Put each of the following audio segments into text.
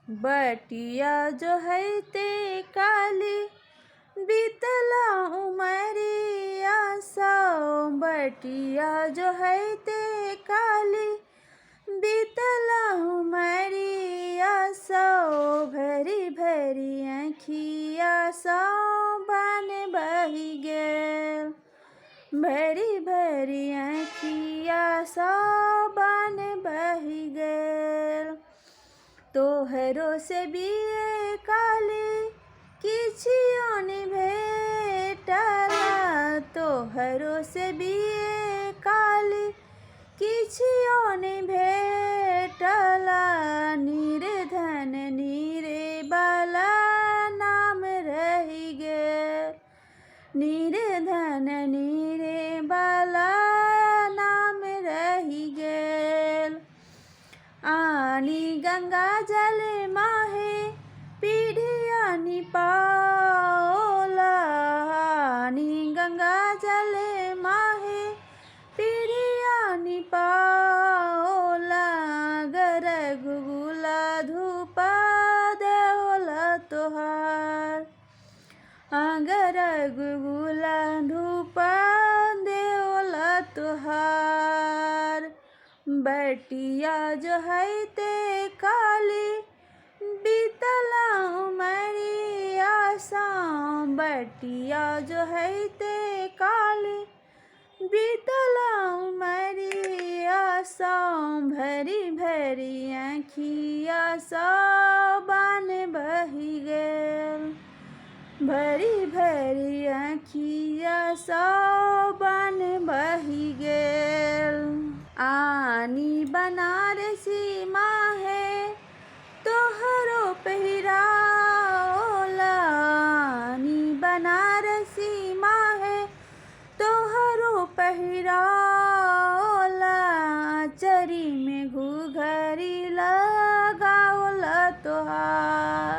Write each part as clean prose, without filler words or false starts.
बटिया जो है ते काली बीतला उमरिया सौ। बटिया जो है ते काली बीतला उमरिया सौ। भरी भरी आँखिया सौ बन बही गेल। भरी भरी आँखिया सौ बन बही गेल। तोहरो से बिये काली किछियो नि भेटला। तोहरो से बिये काली किछियो नि भेटला। निर्धन नीरे बाला नाम रहि गेल। निर्धन नीरे बाला नाम रहि गेल। आनी गंगा जल माहे पीढ़िया नि पाओला। आनी गंगा जल माहे पीढ़िया नि पाओला। गर गुगुला धूप देवला तोहार। अगर गुगुला धूप देवला तोहार। बटिया जो है ते काली बीतला उमरिया सौ। बटिया जो है ते काली बीतला उमरिया सौ। भरी भरी आँखिया सौ बन बही गेल। भरी भरी आँखिया सौ बन बही गेल। आनी बनारसी माहे तोहरो पहिराओला। आनी बनारसी माहे तोहरो पहिराओला। चरी में घुघरी लगाओला तोहार।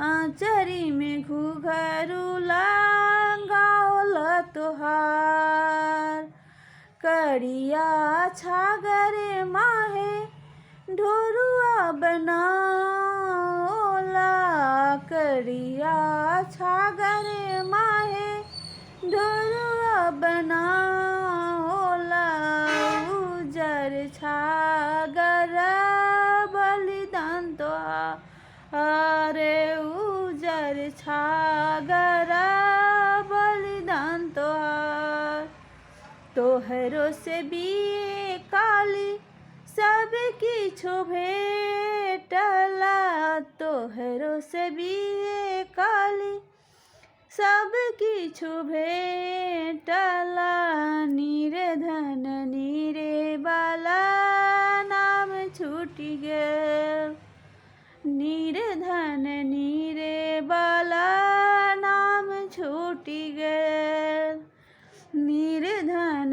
आँचरी में घुघरू लगाओला तोहार। करिया छागर माहे ढोरुआ बनाओला। करिया छागर माहे ढोरुआ बनाओला। उजर छागर बलिदान तोहार। उजर छागर बलिदान तोहार। तोहरो से बिये काली सब किछो भेटला। तोहरो से बिये काली सब किछो भेटला। निर्धन नीरे बाला नाम छूटि गेल। निर्धन नीरे बाला नाम छूटि गेल। निर्धन